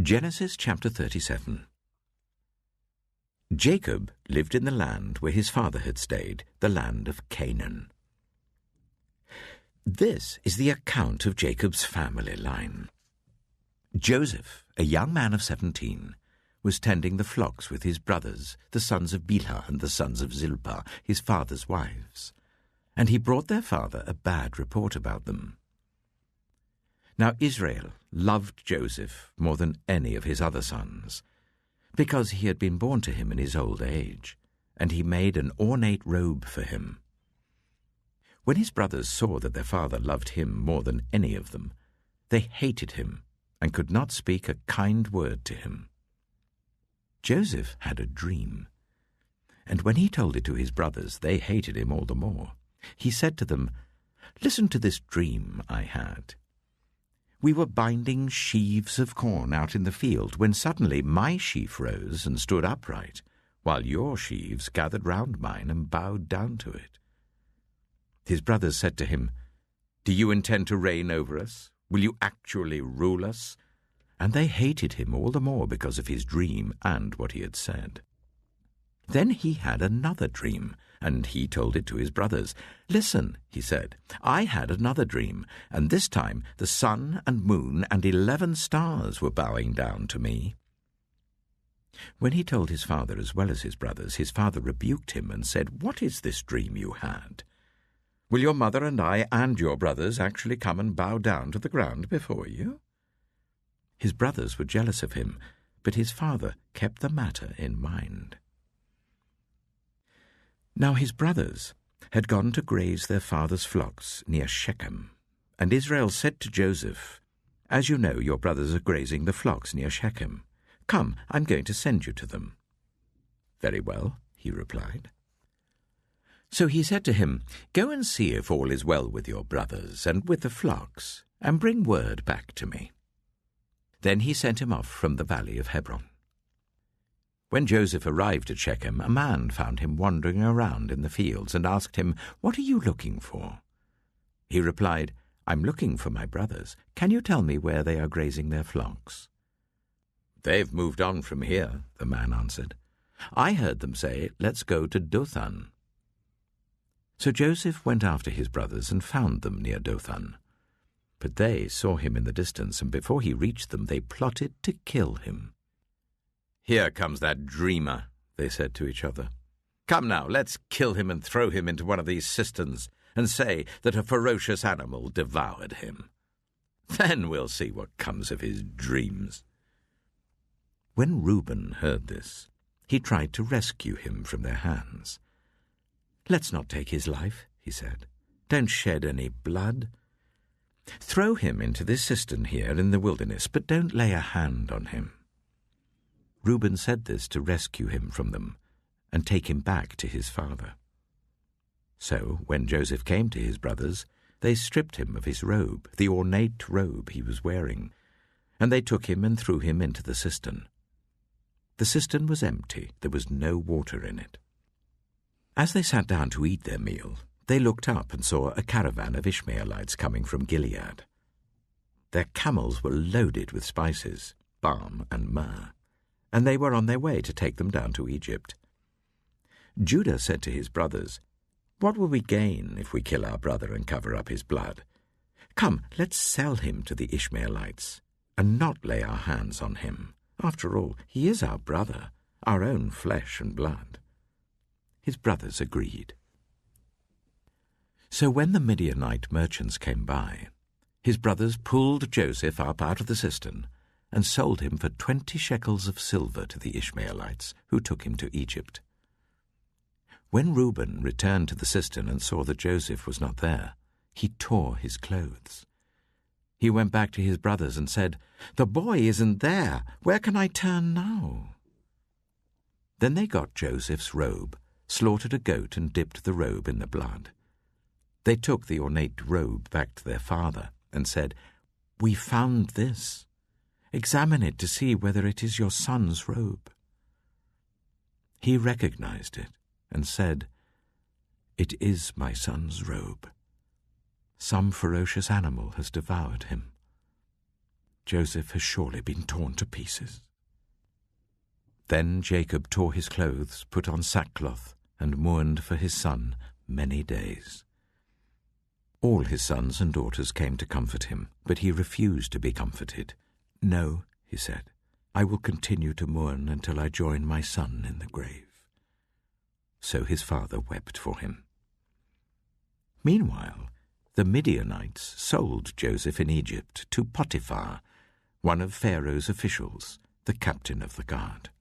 Genesis chapter 37. Jacob lived in the land where his father had stayed, the land of Canaan. This is the account of Jacob's family line. Joseph, a young man of 17, was tending the flocks with his brothers, the sons of Bilhah and the sons of Zilpah, his father's wives, and he brought their father a bad report about them. Now Israel loved Joseph more than any of his other sons, because he had been born to him in his old age, and he made an ornate robe for him. When his brothers saw that their father loved him more than any of them, they hated him and could not speak a kind word to him. Joseph had a dream, and when he told it to his brothers, they hated him all the more. He said to them, "Listen to this dream I had. We were binding sheaves of corn out in the field when suddenly my sheaf rose and stood upright, while your sheaves gathered round mine and bowed down to it." His brothers said to him, "Do you intend to reign over us? Will you actually rule us?" And they hated him all the more because of his dream and what he had said. Then he had another dream, and he told it to his brothers. "Listen," he said, "I had another dream, and this time the sun and moon and 11 stars were bowing down to me." When he told his father as well as his brothers, his father rebuked him and said, "What is this dream you had? Will your mother and I and your brothers actually come and bow down to the ground before you?" His brothers were jealous of him, but his father kept the matter in mind. Now his brothers had gone to graze their father's flocks near Shechem, and Israel said to Joseph, "As you know, your brothers are grazing the flocks near Shechem. Come, I'm going to send you to them." "Very well," he replied. So he said to him, "Go and see if all is well with your brothers and with the flocks, and bring word back to me." Then he sent him off from the valley of Hebron. When Joseph arrived at Shechem, a man found him wandering around in the fields and asked him, "What are you looking for?" He replied, "I'm looking for my brothers. Can you tell me where they are grazing their flocks?" "They've moved on from here," the man answered. "I heard them say, 'Let's go to Dothan.'" So Joseph went after his brothers and found them near Dothan. But they saw him in the distance, and before he reached them, they plotted to kill him. "Here comes that dreamer," they said to each other. "Come now, let's kill him and throw him into one of these cisterns and say that a ferocious animal devoured him. Then we'll see what comes of his dreams." When Reuben heard this, he tried to rescue him from their hands. "Let's not take his life," he said. "Don't shed any blood. Throw him into this cistern here in the wilderness, but don't lay a hand on him." Reuben said this to rescue him from them and take him back to his father. So when Joseph came to his brothers, they stripped him of his robe, the ornate robe he was wearing, and they took him and threw him into the cistern. The cistern was empty, there was no water in it. As they sat down to eat their meal, they looked up and saw a caravan of Ishmaelites coming from Gilead. Their camels were loaded with spices, balm and myrrh, and they were on their way to take them down to Egypt. Judah said to his brothers, "What will we gain if we kill our brother and cover up his blood? Come, let's sell him to the Ishmaelites and not lay our hands on him. After all, he is our brother, our own flesh and blood." His brothers agreed. So when the Midianite merchants came by, his brothers pulled Joseph up out of the cistern and sold him for 20 shekels of silver to the Ishmaelites, who took him to Egypt. When Reuben returned to the cistern and saw that Joseph was not there, he tore his clothes. He went back to his brothers and said, "The boy isn't there. Where can I turn now?" Then they got Joseph's robe, slaughtered a goat and dipped the robe in the blood. They took the ornate robe back to their father and said, "We found this. Examine it to see whether it is your son's robe." He recognized it and said, "It is my son's robe. Some ferocious animal has devoured him." Joseph has surely been torn to pieces." Then Jacob tore his clothes, put on sackcloth, and mourned for his son many days. All his sons and daughters came to comfort him, but he refused to be comforted. "No," he said, "I will continue to mourn until I join my son in the grave." So his father wept for him. Meanwhile, the Midianites sold Joseph in Egypt to Potiphar, one of Pharaoh's officials, the captain of the guard.